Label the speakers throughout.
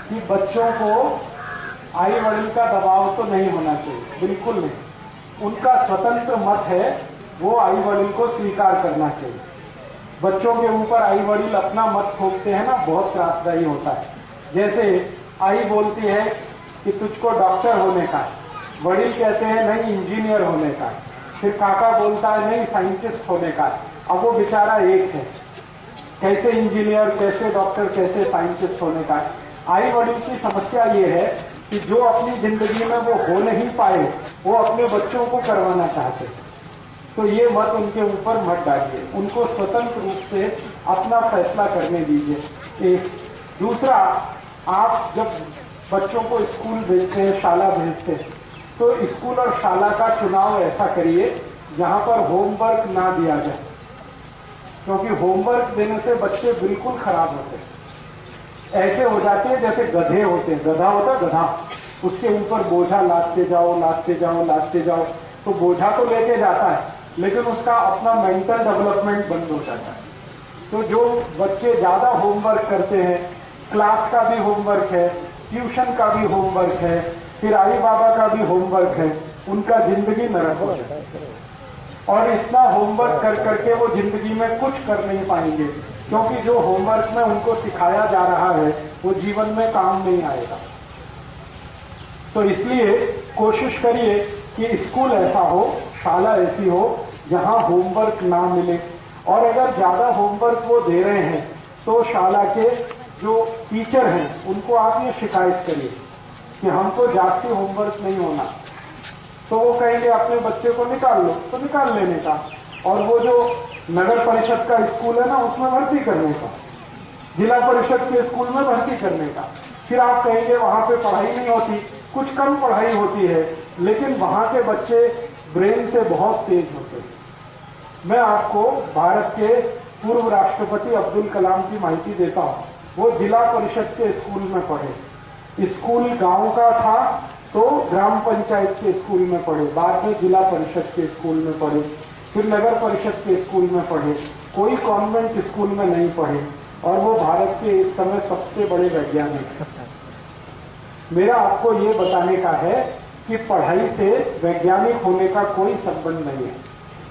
Speaker 1: कि बच्चों को आई वडील का दबाव तो नहीं होना चाहिए, बिल्कुल नहीं। उनका स्वतंत्र मत है, वो आई वडील को स्वीकार करना चाहिए। बच्चों के ऊपर आई वडील अपना मत थोपते हैं ना, बहुत त्रासदायी होता है। जैसे आई बोलती है कि तुझको डॉक्टर होने का है, वडील कहते हैं नहीं इंजीनियर होने का है, फिर काका बोलता है नहीं साइंटिस्ट होने का है। अब वो बेचारा एक है, कैसे इंजीनियर, कैसे डॉक्टर, कैसे साइंटिस्ट होने का है। आई वडील की समस्या ये है कि जो अपनी जिंदगी में वो हो नहीं पाए, वो अपने बच्चों को करवाना चाहते हैं। तो ये मत उनके ऊपर मत डालिए, उनको स्वतंत्र रूप से अपना फैसला करने दीजिए। एक दूसरा, आप जब बच्चों को स्कूल भेजते हैं, शाला भेजते हैं, तो स्कूल और शाला का चुनाव ऐसा करिए जहां पर होमवर्क ना दिया जाए, क्योंकि होमवर्क देने से बच्चे बिल्कुल खराब होते हैं। ऐसे हो जाते हैं जैसे गधे होते हैं, गधा होता है गधा, उसके ऊपर बोझा लादते जाओ लादते जाओ लादते जाओ, तो बोझा तो लेके जाता है लेकिन उसका अपना मेंटल डेवलपमेंट बंद हो जाता है। तो जो बच्चे ज्यादा होमवर्क करते हैं, क्लास का भी होमवर्क है, ट्यूशन का भी होमवर्क है, फिर आई बाबा का भी होमवर्क है, उनका जिंदगी नरक हो जाता है। और इतना होमवर्क कर करके वो जिंदगी में कुछ कर नहीं पाएंगे, क्योंकि जो होमवर्क में उनको सिखाया जा रहा है वो जीवन में काम नहीं आएगा। तो इसलिए कोशिश करिए कि स्कूल ऐसा हो, शाला ऐसी हो जहां होमवर्क ना मिले। और अगर ज्यादा होमवर्क वो दे रहे हैं तो शाला के जो टीचर हैं उनको आप ये शिकायत करिए कि हमको जास्ती होमवर्क नहीं होना। तो वो कहेंगे अपने बच्चे को निकाल लो, तो निकाल लेने का, और वो जो नगर परिषद का स्कूल है ना उसमें भर्ती करने का, जिला परिषद के स्कूल में भर्ती करने का। फिर आप कहेंगे वहां पे पढ़ाई नहीं होती, कुछ कम पढ़ाई होती है, लेकिन वहां के बच्चे ब्रेन से बहुत तेज होते हैं। मैं आपको भारत के पूर्व राष्ट्रपति अब्दुल कलाम की माहिती देता हूं। वो जिला परिषद के स्कूल में पढ़े, स्कूल गांव का था तो ग्राम पंचायत के स्कूल में पढ़े, बाद में जिला परिषद के स्कूल में पढ़े, फिर नगर परिषद के स्कूल में पढ़े, कोई कॉन्वेंट स्कूल में नहीं पढ़े, और वो भारत के इस समय सबसे बड़े वैज्ञानिक हैं। मेरा आपको ये बताने का है कि पढ़ाई से वैज्ञानिक होने का कोई संबंध नहीं है।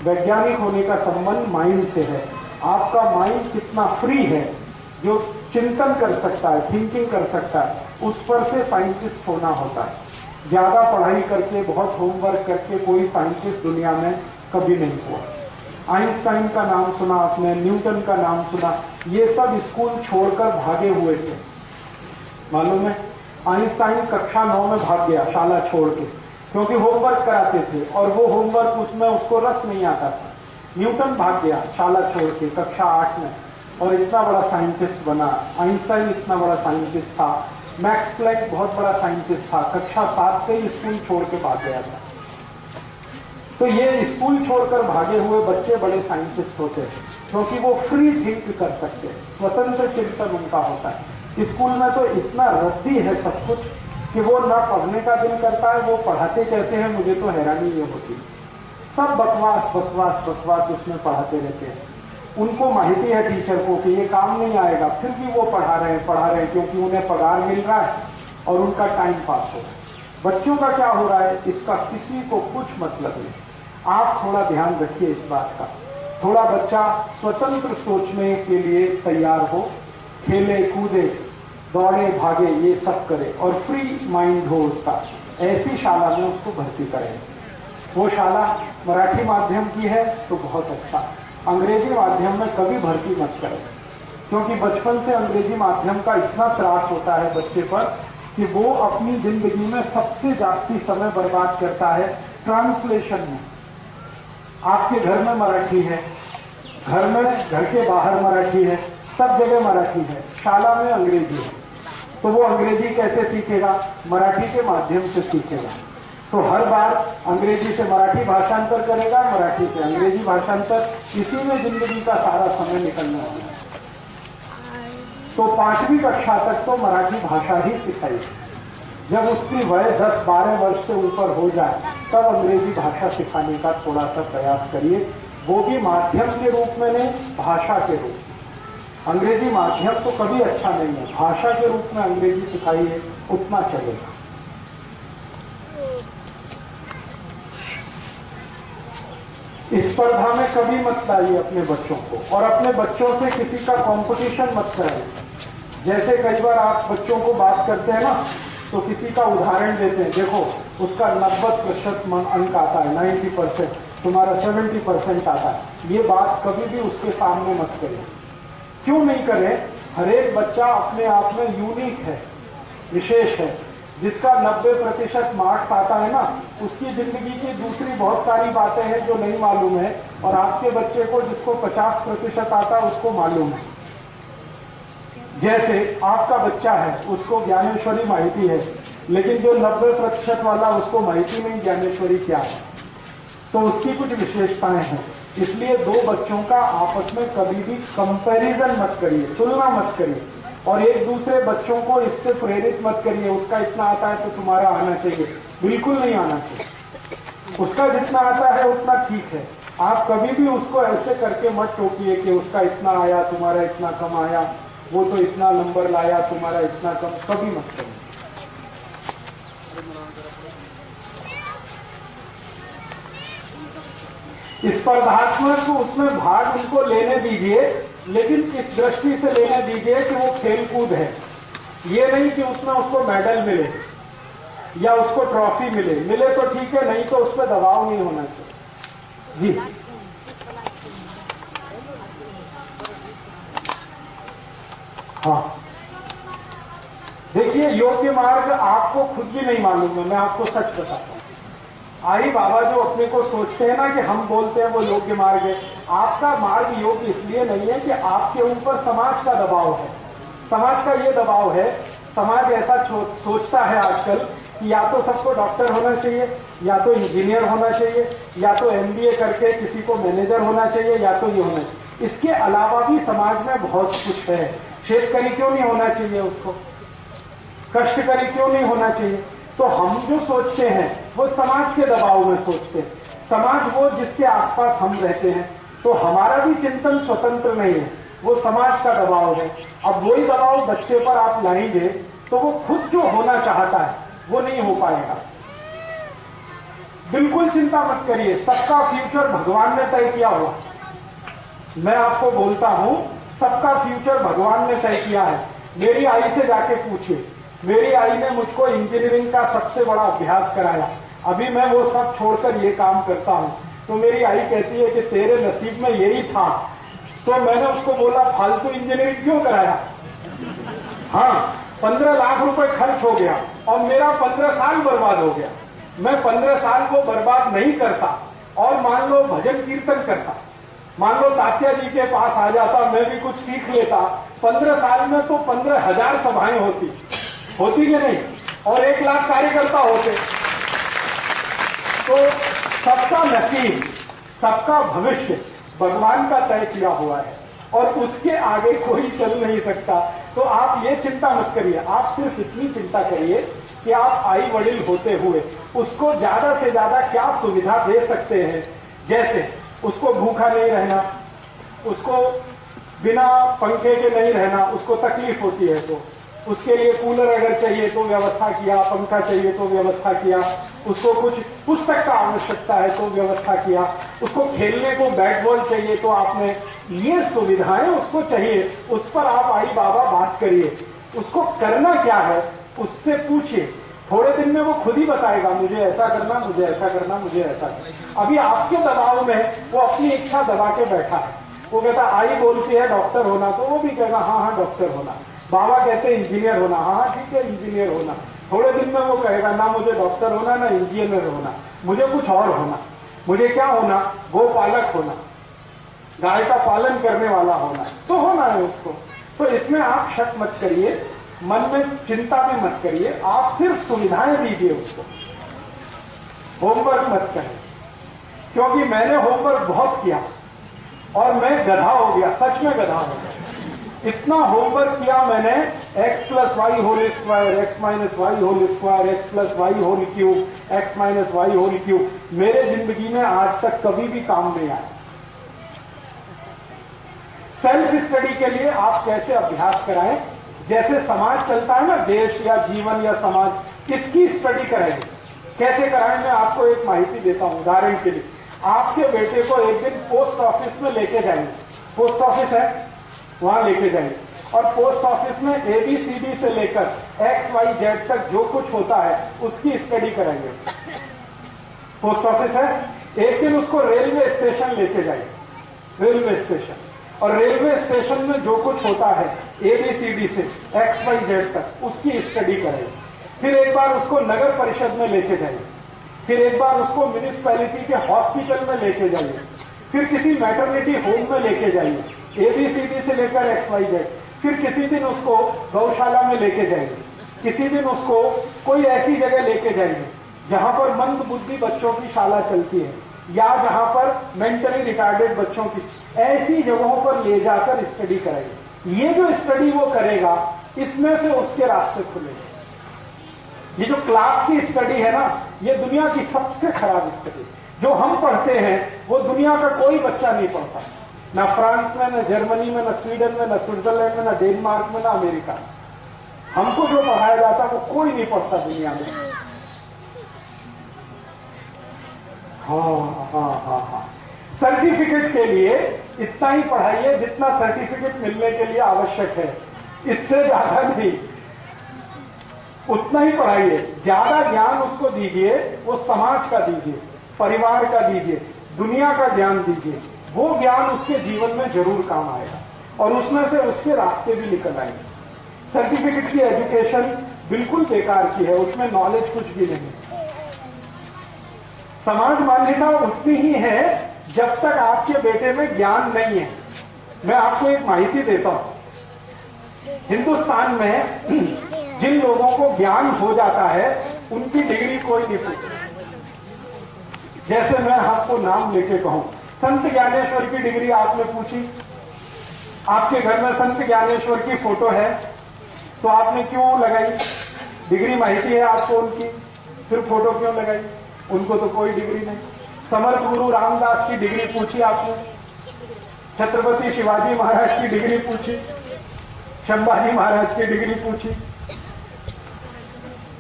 Speaker 1: वैज्ञानिक होने का संबंध माइंड से है। आपका माइंड कितना फ्री है, जो चिंतन कर सकता है, थिंकिंग कर सकता है, उस पर से साइंटिस्ट होना होता है। ज्यादा पढ़ाई करके, बहुत होमवर्क करके कोई साइंटिस्ट दुनिया में कभी नहीं हुआ। आइंस्टाइन का नाम सुना आपने, न्यूटन का नाम सुना, ये सब स्कूल छोड़कर भागे हुए थे, मालूम है। आइंस्टाइन कक्षा 9 में भाग गया शाला छोड़ के, क्योंकि होमवर्क कराते थे और वो होमवर्क उसमें उसको रस नहीं आता था। न्यूटन भाग गया शाला छोड़ के कक्षा 8 में, और इतना बड़ा साइंटिस्ट बना। आइंस्टाइन इतना बड़ा साइंटिस्ट था। मैक्स प्लैंक बहुत बड़ा साइंटिस्ट था, कक्षा 7 से ही स्कूल छोड़ के भाग गया था। तो ये स्कूल छोड़कर भागे हुए बच्चे बड़े साइंटिस्ट होते हैं, क्योंकि वो फ्री थिंक कर सकते हैं, स्वतंत्र चिंतन उनका होता है। स्कूल में तो इतना रद्दी है सब कुछ कि वो ना पढ़ने का दिल करता है, वो पढ़ाते कैसे हैं मुझे तो हैरानी ये होती है। सब बकवास बकवास बकवास उसमें पढ़ाते रहते हैं। उनको माहिती है टीचर को कि ये काम नहीं आएगा, फिर भी वो पढ़ा रहे हैं, क्योंकि उन्हें पगार मिल रहा है और उनका टाइम पास हो रहा है। बच्चों का क्या हो रहा है इसका किसी को कुछ मतलब नहीं। आप थोड़ा ध्यान रखिए इस बात का। थोड़ा बच्चा स्वतंत्र सोचने के लिए तैयार हो, खेले कूदे, दौड़े भागे, ये सब करे, और फ्री माइंड हो उसका। ऐसी शाला में उसको भर्ती करें। वो शाला मराठी माध्यम की है तो बहुत अच्छा, अंग्रेजी माध्यम में कभी भर्ती मत करें, क्योंकि बचपन से अंग्रेजी माध्यम का इतना त्रास होता है बच्चे पर कि वो अपनी जिंदगी में सबसे जास्ती समय बर्बाद करता है ट्रांसलेशन में। आपके घर में मराठी है, घर के बाहर मराठी है, सब जगह मराठी है, शाला में अंग्रेजी है, तो वो अंग्रेजी कैसे सीखेगा? मराठी के माध्यम से सीखेगा। तो हर बार अंग्रेजी से मराठी भाषांतर करेगा, मराठी से अंग्रेजी भाषांतर, इसी में जिंदगी का सारा समय निकलने वाला है। तो 5वीं कक्षा तक तो मराठी भाषा ही सिखाई। जब उसकी वय 10-12 वर्ष से ऊपर हो जाए तब अंग्रेजी भाषा सिखाने का थोड़ा सा प्रयास करिए, वो भी माध्यम के रूप में नहीं, भाषा के रूप में। अंग्रेजी माध्यम तो कभी अच्छा नहीं है, भाषा के रूप में अंग्रेजी सिखाइए उतना चलेगा। स्पर्धा में कभी मत लाइए अपने बच्चों को, और अपने बच्चों से किसी का कंपटीशन मत कराइए। जैसे कई बार आप बच्चों को बात करते हैं ना, तो किसी का उदाहरण देते हैं, देखो उसका 90% अंक आता है, 90%, तुम्हारा 70% आता है। ये बात कभी भी उसके सामने मत करें। क्यों नहीं करें? हर एक बच्चा अपने आप में यूनिक है, विशेष है। जिसका 90% मार्क्स आता है ना, उसकी जिंदगी की दूसरी बहुत सारी बातें हैं जो नहीं मालूम है, और आपके बच्चे को जिसको 50% आता है उसको मालूम है। जैसे आपका बच्चा है, उसको ज्ञानेश्वरी माहिती है, लेकिन जो 90% वाला उसको माहिती नहीं ज्ञानेश्वरी क्या है, तो उसकी कुछ विशेषताएं हैं। इसलिए दो बच्चों का आपस में कभी भी कंपैरिजन मत करिए, तुलना मत करिए, और एक दूसरे बच्चों को इससे प्रेरित मत करिए, उसका इतना आता है तो तुम्हारा आना चाहिए, बिल्कुल नहीं आना चाहिए। उसका जितना आता है उतना ठीक है। आप कभी भी उसको ऐसे करके मत टोकिए कि उसका इतना आया, तुम्हारा इतना कम आया, वो तो इतना नंबर लाया, तुम्हारा इतना कम, कभी मत करिए। स्पर्धात्मक उसमें भाग उनको लेने दीजिए, लेकिन इस दृष्टि से लेने दीजिए कि वो खेलकूद है। ये नहीं कि उसमें उसको मेडल मिले या उसको ट्रॉफी मिले। मिले तो ठीक है, नहीं तो उस पर दबाव नहीं होना चाहिए। जी हाँ, देखिए योग्य मार्ग आपको खुद भी नहीं मालूम है, मैं आपको सच बताता हूं। आई बाबा जो अपने को सोचते हैं ना कि हम बोलते हैं वो योग्य मार्ग है, आपका मार्ग योग्य इसलिए नहीं है कि आपके ऊपर समाज का दबाव है। समाज का ये दबाव है, समाज ऐसा सोचता है आजकल कि या तो सबको डॉक्टर होना चाहिए, या तो इंजीनियर होना चाहिए, या तो MBA करके किसी को मैनेजर होना चाहिए, या तो ये होना चाहिए। इसके अलावा भी समाज में बहुत कुछ है। शेतकरी क्यों नहीं होना चाहिए, उसको कष्टकरी क्यों नहीं होना चाहिए? तो हम जो सोचते हैं वो समाज के दबाव में सोचते हैं। समाज वो जिसके आसपास हम रहते हैं, तो हमारा भी चिंतन स्वतंत्र नहीं है, वो समाज का दबाव है। अब वही दबाव बच्चे पर आप लाएंगे तो वो खुद जो होना चाहता है वो नहीं हो पाएगा। बिल्कुल चिंता मत करिए, सबका फ्यूचर भगवान ने तय किया हुआ। मैं आपको बोलता हूं, सबका फ्यूचर भगवान ने तय किया है। मेरी आई से जाके पूछिए, मेरी आई ने मुझको इंजीनियरिंग का सबसे बड़ा अभ्यास कराया। अभी मैं वो सब छोड़कर ये काम करता हूं, तो मेरी आई कहती है कि तेरे नसीब में यही था। तो मैंने उसको बोला फालतू इंजीनियरिंग क्यों कराया? हाँ, 15 लाख रुपए खर्च हो गया और मेरा 15 साल बर्बाद हो गया। मैं 15 साल को बर्बाद नहीं करता और मान लो भजन कीर्तन करता, मान लो तात्या जी के पास आ जाता, मैं भी कुछ सीख लेता, 15 साल में तो 15,000 सभाएं होती कि नहीं, और 1 लाख कार्यकर्ता होते। तो सबका नसीब, सबका भविष्य भगवान का तय किया हुआ है और उसके आगे कोई चल नहीं सकता। तो आप ये चिंता मत करिए, आप सिर्फ इतनी चिंता करिए कि आप आई वडील होते हुए उसको ज्यादा से ज्यादा क्या सुविधा दे सकते हैं। जैसे उसको भूखा नहीं रहना, उसको बिना पंखे के नहीं रहना, उसको तकलीफ होती है तो उसके लिए कूलर अगर चाहिए तो व्यवस्था किया, पंखा चाहिए तो व्यवस्था किया, उसको कुछ पुस्तक का आवश्यकता है तो व्यवस्था किया, उसको खेलने को बैट बॉल चाहिए तो आपने ये सुविधाएं उसको चाहिए, उस पर आप आई बाबा बात करिए। उसको करना क्या है उससे पूछिए, थोड़े दिन में वो खुद ही बताएगा मुझे ऐसा करना, मुझे ऐसा करना, मुझे ऐसा करना। अभी आपके दबाव में वो अपनी इच्छा दबा के बैठा है। वो कहता आई बोलती है डॉक्टर होना, तो वो भी कहेगा हाँ हाँ डॉक्टर होना। बाबा कहते हैं इंजीनियर होना, हाँ हाँ ठीक है इंजीनियर होना। थोड़े दिन में वो कहेगा ना मुझे डॉक्टर होना, ना इंजीनियर होना, मुझे कुछ और होना। मुझे क्या होना? गोपालक होना, गाय का पालन करने वाला होना, तो होना है उसको। तो इसमें आप शक मत करिए, मन में चिंता भी मत करिए, आप सिर्फ सुविधाएं दीजिए उसको, होमवर्क मत करें। क्योंकि मैंने होमवर्क बहुत किया और मैं गधा हो गया, सच में गधा हो गया। इतना होमवर्क किया मैंने, x + y whole square, x - y whole square, x + y whole cube, x - y whole cube, मेरे जिंदगी में आज तक कभी भी काम नहीं आया। सेल्फ स्टडी के लिए आप कैसे अभ्यास कराएं, जैसे समाज चलता है ना, देश या जीवन या समाज, इसकी स्टडी कराएं। कैसे कराएं, मैं आपको एक माहिती देता हूं। उदाहरण के लिए, आपके बेटे को एक दिन पोस्ट ऑफिस में लेके जाएंगे, पोस्ट ऑफिस है वहां लेके जाएंगे, और पोस्ट ऑफिस में ABCD से लेकर XYZ तक जो कुछ होता है उसकी स्टडी कराएंगे। पोस्ट ऑफिस है, एक दिन उसको रेलवे स्टेशन लेके जाएंगे, रेलवे स्टेशन, और रेलवे स्टेशन में जो कुछ होता है ABCD से XYZ तक उसकी स्टडी करेंगे। फिर एक बार उसको नगर परिषद में लेके जाइए, फिर एक बार उसको म्यूनिसिपैलिटी के हॉस्पिटल में लेके जाइए, फिर किसी मैटरनिटी होम में लेके जाइए, ABCD से लेकर XYZ। फिर किसी दिन उसको गौशाला में लेके जाएंगे, किसी दिन उसको कोई ऐसी जगह लेके जाएंगे जहां पर मंद बुद्धि बच्चों की शाला चलती है, या जहां पर मेंटली रिटार्डेड बच्चों की, ऐसी जगहों पर ले जाकर स्टडी कराएंगे। ये जो स्टडी वो करेगा, इसमें से उसके रास्ते खुलेंगे। ये जो क्लास की स्टडी है ना, ये दुनिया की सबसे खराब स्टडी। जो हम पढ़ते हैं वो दुनिया का कोई बच्चा नहीं पढ़ता, ना फ्रांस में, ना जर्मनी में, ना स्वीडन में, ना स्विट्जरलैंड में, ना डेनमार्क में, ना अमेरिका में। हमको जो पढ़ाया जाता वो कोई नहीं पढ़ता दुनिया में। हाँ। सर्टिफिकेट के लिए इतना ही पढ़ाइए जितना सर्टिफिकेट मिलने के लिए आवश्यक है, इससे ज्यादा नहीं, उतना ही पढ़ाइए। ज्यादा ज्ञान उसको दीजिए, वो समाज का दीजिए, परिवार का दीजिए, दुनिया का ज्ञान दीजिए। वो ज्ञान उसके जीवन में जरूर काम आएगा और उसमें से उसके रास्ते भी निकल आएंगे। सर्टिफिकेट की एजुकेशन बिल्कुल बेकार की है, उसमें नॉलेज कुछ भी नहीं। समाज मान्यता उतनी ही है जब तक आपके बेटे में ज्ञान नहीं है। मैं आपको एक माहिती देता हूं। हिंदुस्तान में जिन लोगों को ज्ञान हो जाता है उनकी डिग्री कोई नहीं पूछता। जैसे मैं आपको नाम लेके कहूं, संत ज्ञानेश्वर की डिग्री आपने पूछी, आपके घर में संत ज्ञानेश्वर की फोटो है तो आपने क्यों लगाई? डिग्री माहिती है आपको उनकी, फिर फोटो क्यों लगाई? उनको तो कोई डिग्री नहीं। समर्थ गुरु रामदास की डिग्री पूछी आपने, छत्रपति शिवाजी महाराज की डिग्री पूछी, संभाजी महाराज की डिग्री पूछी,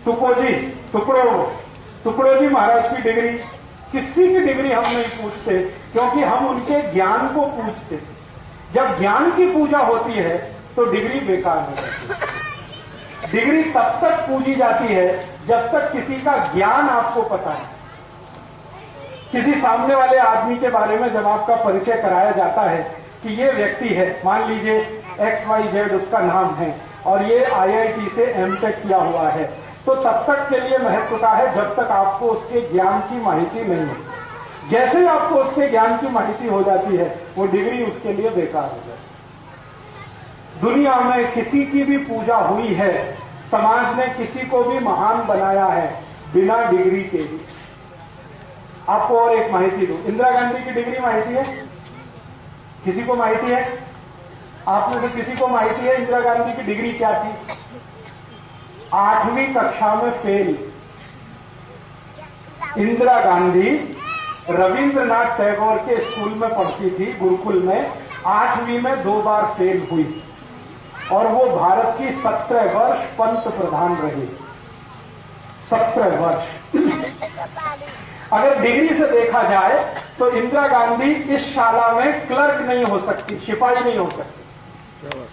Speaker 1: टुकड़ो जी महाराज की डिग्री, किसी की डिग्री हम नहीं पूछते, क्योंकि हम उनके ज्ञान को पूछते। जब ज्ञान की पूजा होती है तो डिग्री बेकार हो जाती है। डिग्री तब तक पूजी जाती है जब तक किसी का ज्ञान आपको पता है। किसी सामने वाले आदमी के बारे में जब आपका परिचय कराया जाता है कि ये व्यक्ति है, मान लीजिए XYZ उसका नाम है और ये IIT से M.Tech किया हुआ है, तो तब तक के लिए महत्व का है जब तक आपको उसके ज्ञान की माहिती नहीं है। जैसे ही आपको उसके ज्ञान की माहिती हो जाती है वो डिग्री उसके लिए बेकार हो जाती है। दुनिया में किसी की भी पूजा हुई है, समाज ने किसी को भी महान बनाया है बिना डिग्री के भी। आपको और एक माहिती दूं, इंदिरा गांधी की डिग्री माहिती है? किसी को माहिती है? आप में से किसी को माहिती है इंदिरा गांधी की डिग्री क्या थी? 8वीं कक्षा में फेल। इंदिरा गांधी रविंद्रनाथ टैगोर के स्कूल में पढ़ती थी, गुरुकुल में। 8वीं में 2 बार फेल हुई और वो भारत की 17 वर्ष पंत प्रधान रही। 17 वर्ष। अगर डिग्री से देखा जाए तो इंदिरा गांधी इस शाला में क्लर्क नहीं हो सकती, सिपाही नहीं हो सकती।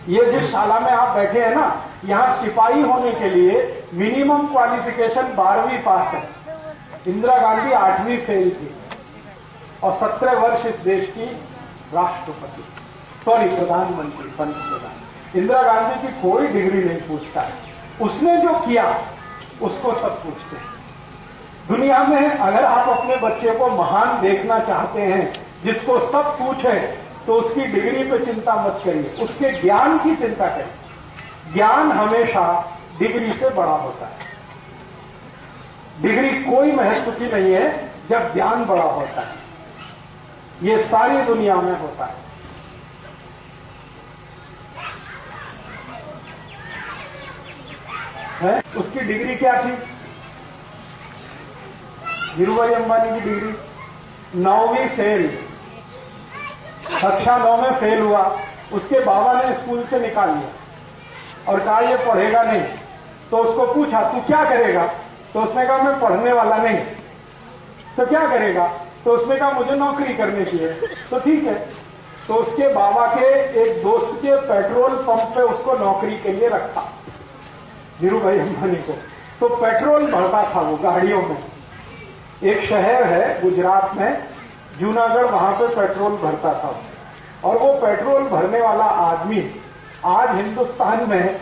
Speaker 1: ये जिस शाला में आप बैठे हैं ना, यहां सिपाही होने के लिए मिनिमम क्वालिफिकेशन 12वीं पास है। इंदिरा गांधी 8वीं फेल थी और 17 वर्ष इस देश की राष्ट्रपति, प्रधानमंत्री, पंत प्रधान। इंदिरा गांधी की कोई डिग्री नहीं पूछता है, उसने जो किया उसको सब पूछते हैं। दुनिया में अगर आप अपने बच्चे को महान देखना चाहते हैं, जिसको सब पूछे, तो उसकी डिग्री पे चिंता मत करिए, उसके ज्ञान की चिंता करिए। ज्ञान हमेशा डिग्री से बड़ा होता है। डिग्री कोई महत्व की नहीं है जब ज्ञान बड़ा होता है। ये सारी दुनिया में होता है। उसकी डिग्री क्या थी? धीरूभाई अंबानी की डिग्री 9वीं फेल, कक्षा 9 में फेल हुआ, उसके बाबा ने स्कूल से निकाल लिया और कहा ये पढ़ेगा नहीं। तो उसको पूछा तू क्या करेगा? तो उसने कहा मैं पढ़ने वाला नहीं। तो क्या करेगा? तो उसने कहा मुझे नौकरी करनी चाहिए। तो ठीक है, तो उसके बाबा के एक दोस्त के पेट्रोल पंप पे उसको नौकरी के लिए रखा, धीरू भाई अंबानी को। तो पेट्रोल भरता था वो गाड़ियों में। एक शहर है गुजरात में, जूनागढ़, वहां पे पेट्रोल भरता था। और वो पेट्रोल भरने वाला आदमी आज हिंदुस्तान में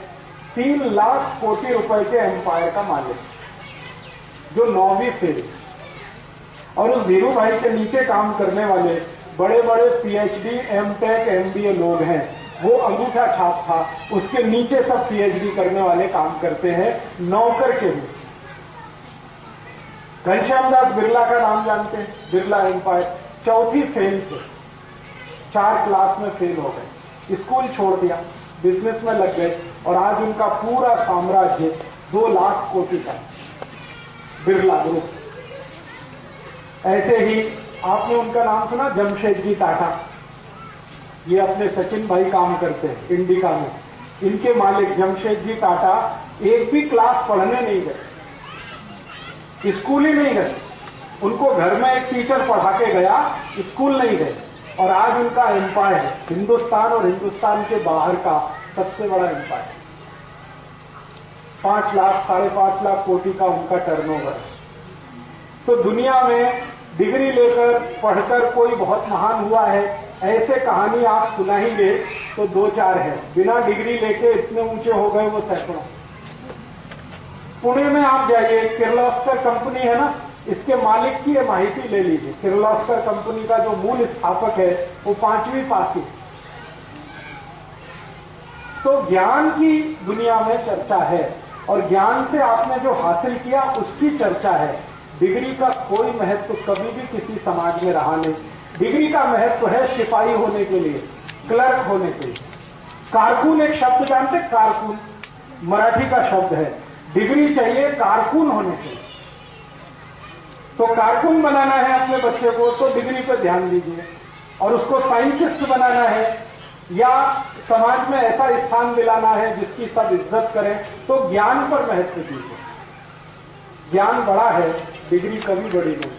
Speaker 1: 3 लाख कोटी रुपए के एम्पायर का मालिक, जो 9वीं फेल। और उस धीरू भाई के नीचे काम करने वाले बड़े बड़े पीएचडी, एमटेक, एमबीए लोग हैं। वो अंगूठा छाप था, उसके नीचे सब पीएचडी करने वाले काम करते हैं, नौकर के भी। घनश्याम दास बिरला का नाम जानते हैं? बिरला एम्पायर, 4थी फेल थे, 4 क्लास में फेल हो गए, स्कूल छोड़ दिया, बिजनेस में लग गए और आज उनका पूरा साम्राज्य 2 लाख कोटी का, बिरला ग्रुप। ऐसे ही आपने उनका नाम सुना, जमशेदजी टाटा। ये अपने सचिन भाई काम करते हैं इंडिका में। इनके मालिक जमशेदजी टाटा एक भी क्लास पढ़ने नहीं गए, स्कूल ही नहीं गए। उनको घर में एक टीचर पढ़ा के गया, स्कूल नहीं गए। और आज उनका एम्पायर है हिंदुस्तान और हिंदुस्तान के बाहर का सबसे बड़ा एम्पायर। 5 लाख 5.5 लाख कोटी का उनका टर्नओवर है। तो दुनिया में डिग्री लेकर पढ़कर कोई बहुत महान हुआ है, ऐसे कहानी आप सुनाएंगे तो 2-4 है। बिना डिग्री लेके इतने ऊंचे हो गए वो सैकड़ों। पुणे में आप जाइए, किर्लोस्कर कंपनी है ना, इसके मालिक की माहिती ले लीजिए। किर्लोस्कर कंपनी का जो मूल स्थापक है वो 5वीं पास ही। तो ज्ञान की दुनिया में चर्चा है और ज्ञान से आपने जो हासिल किया उसकी चर्चा है। डिग्री का कोई महत्व कभी भी किसी समाज में रहा नहीं। डिग्री का महत्व है सिपाही होने के लिए, क्लर्क होने के लिए। कारकुन एक शब्द जानते? कारकुन मराठी का शब्द है। डिग्री चाहिए कारकुन होने के लिए। तो कारकुन बनाना है अपने बच्चे को तो डिग्री पर ध्यान दीजिए, और उसको साइंटिस्ट बनाना है या समाज में ऐसा स्थान दिलाना है जिसकी सब इज्जत करें तो ज्ञान पर महत्व दीजिए। ज्ञान बड़ा है, डिग्री कभी बड़ी नहीं।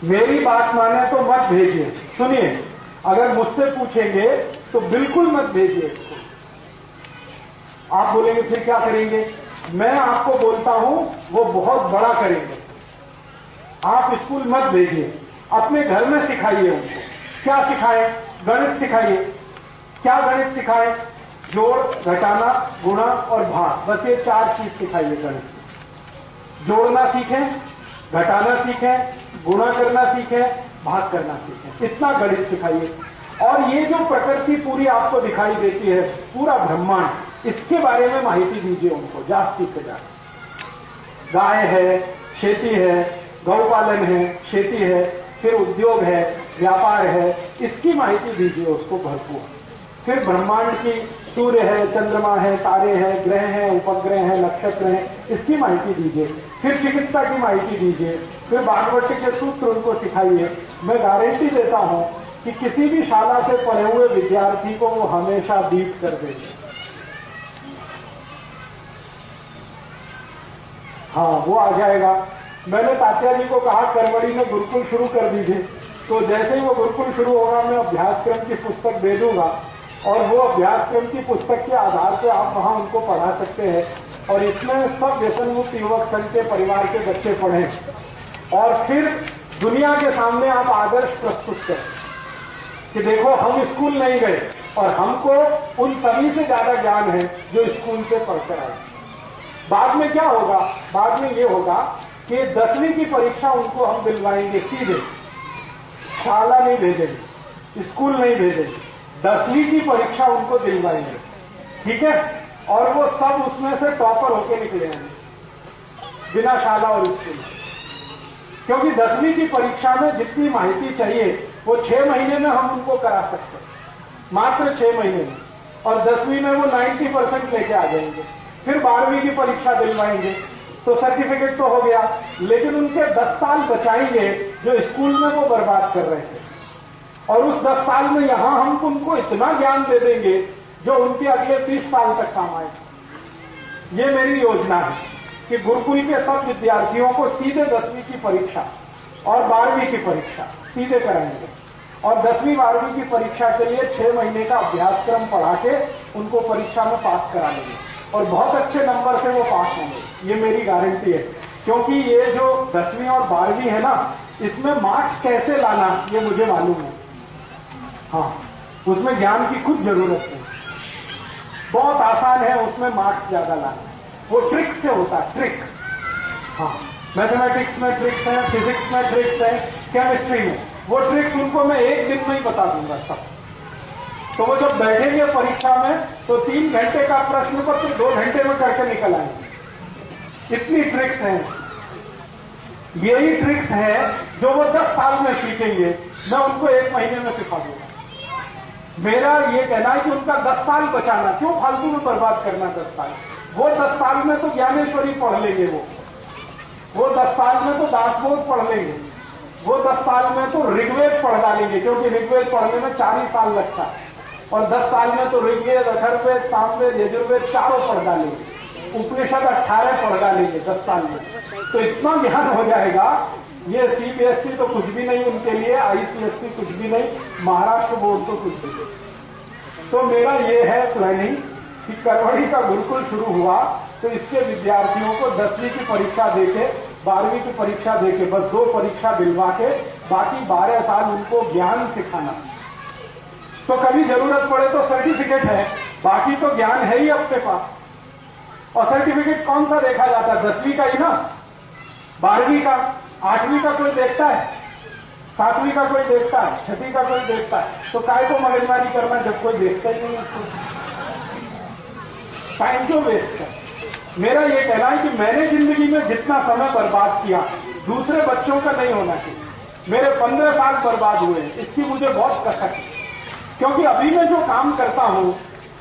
Speaker 1: मेरी बात माने तो मत भेजिए। सुनिए, अगर मुझसे पूछेंगे तो बिल्कुल मत भेजिए इसको। आप बोलेंगे फिर क्या करेंगे? मैं आपको बोलता हूं वो बहुत बड़ा करेंगे। आप स्कूल मत भेजिए, अपने घर में सिखाइए उनको। क्या सिखाएं? गणित सिखाइए। क्या गणित सिखाएं? जोड़, घटाना, गुणा और भाग, बस ये 4 चीज सिखाइए गणित। जोड़ना सीखें, घटाना सीखें, गुणा करना सीखें, भाग करना सीखें। इतना गणित सिखाइए। और ये जो प्रकृति पूरी आपको दिखाई देती है, पूरा ब्रह्मांड, इसके बारे में माहिती दीजिए उनको जास्ती से ज्यादा। गाय है, खेती है, गौपालन है, खेती है, फिर उद्योग है, व्यापार है, इसकी माहिती दीजिए उसको भरपूर। फिर ब्रह्मांड की, सूर्य है, चंद्रमा है, तारे हैं, ग्रह हैं, उपग्रह हैं, नक्षत्र हैं, इसकी माहिती दीजिए। फिर चिकित्सा की माहिती दीजिए। फिर भागवत के सूत्र उनको सिखाइए। मैं गारंटी देता हूं कि किसी भी शाला से पढ़े हुए विद्यार्थी को वो हमेशा बीट कर देंगे। हाँ, वो आ जाएगा। मैंने तात्या जी को कहा करवड़ी में गुरुकुल शुरू कर दीजिए, तो जैसे ही वो गुरुकुल शुरू होगा मैं अभ्यासक्रम की पुस्तक दे दूंगा और वो अभ्यासक्रम की पुस्तक के आधार पर आप वहां उनको पढ़ा सकते हैं। और इसमें सब व्यसन मुक्त युवक संघ के परिवार के बच्चे पढ़ें और फिर दुनिया के सामने आप आदर्श प्रस्तुत करें कि देखो हम स्कूल नहीं गए और हमको उन सभी से ज्यादा ज्ञान है जो स्कूल से पढ़कर आए। बाद में क्या होगा? बाद में ये होगा कि 10वीं की परीक्षा उनको हम दिलवाएंगे सीधे, शाला नहीं भेजेंगे, स्कूल नहीं भेजेंगे, 10वीं की परीक्षा उनको दिलवाएंगे, ठीक है? और वो सब उसमें से टॉपर होके निकले हैं बिना शाला और स्कूल। क्योंकि 10वीं की परीक्षा में जितनी माहिती चाहिए वो 6 महीने में हम उनको करा सकते हैं, मात्र 6 महीने में। और 10वीं में वो 90% लेके आ जाएंगे। फिर 12वीं की परीक्षा दिलवाएंगे तो सर्टिफिकेट तो हो गया, लेकिन उनके 10 साल बचाएंगे जो स्कूल में वो बर्बाद कर रहे थे। और उस 10 साल में यहां हम उनको इतना ज्ञान दे देंगे जो उनके अगले 30 साल तक काम आएगा। ये मेरी योजना है कि गुरुकुल के सब विद्यार्थियों को सीधे 10वीं की परीक्षा और 12वीं की परीक्षा सीधे कराएंगे, और 10वीं 12वीं की परीक्षा के लिए 6 महीने का अभ्यासक्रम पढ़ा के उनको परीक्षा में पास करा लेंगे, और बहुत अच्छे नंबर से वो पास होंगे। ये मेरी गारंटी है, क्योंकि ये जो 10वीं और 12वीं है ना, इसमें मार्क्स कैसे लाना ये मुझे मालूम है। हाँ, उसमें ज्ञान की खुद जरूरत है, बहुत आसान है उसमें मार्क्स ज्यादा लाना। वो ट्रिक्स से होता है, ट्रिक। हाँ, मैथमेटिक्स में ट्रिक्स है, फिजिक्स में ट्रिक्स है, केमिस्ट्री में। वो ट्रिक्स उनको मैं एक दिन में ही बता दूंगा सब। तो वो जब बैठेंगे परीक्षा में तो 3 घंटे का प्रश्न पत्र 2 घंटे में करके निकल आएंगे। इतनी ट्रिक्स हैं। यही ट्रिक्स है जो वो 10 साल में सीखेंगे, मैं उनको 1 महीने में सिखा दूंगा। मेरा ये कहना है कि उनका 10 साल बचाना, क्यों फालतू में बर्बाद करना 10 साल। वो 10 साल में तो ज्ञानेश्वरी पढ़ लेंगे, वो 10 साल में तो दासबोध पढ़ लेंगे, वो 10 साल में तो ऋग्वेद पढ़ डालेंगे, क्योंकि ऋग्वेद पढ़ने में 4 ही साल लगता है, और 10 साल में तो ऋग्वेद, अथर्ववेद, सामवेद, यजुर्वेद चारों पढ़ डालेंगे, उपनिषद 18 पढ़ डालेंगे 10 साल में। तो इतना ज्ञान हो जाएगा। ये सीबीएसई तो कुछ भी नहीं उनके लिए, आईसीएसई कुछ भी नहीं, महाराष्ट्र बोर्ड तो कुछ भी नहीं। तो मेरा ये है प्लानिंग कि करवड़ी का गुरुकुल शुरू हुआ तो इसके विद्यार्थियों को 10वीं की परीक्षा देके, 12वीं की परीक्षा देके, बस 2 परीक्षा दिलवा के बाकी 12 साल उनको ज्ञान सिखाना। तो कभी जरूरत पड़े तो सर्टिफिकेट है, बाकी तो ज्ञान है ही अपने पास। और सर्टिफिकेट कौन सा देखा जाता है? 10वीं का ही ना, 12वीं का, 8वीं का कोई देखता है, 7वीं का कोई देखता है, 6वीं का कोई देखता है। तो काय को मगजमारी करना जब कोई देखता ही नहीं उसको, टाइम क्यों वेस्ट है? मेरा ये कहना है कि मैंने जिंदगी में जितना समय बर्बाद किया दूसरे बच्चों का नहीं होना चाहिए। मेरे 15 साल बर्बाद हुए, इसकी मुझे बहुत कसक है, क्योंकि अभी मैं जो काम करता हूं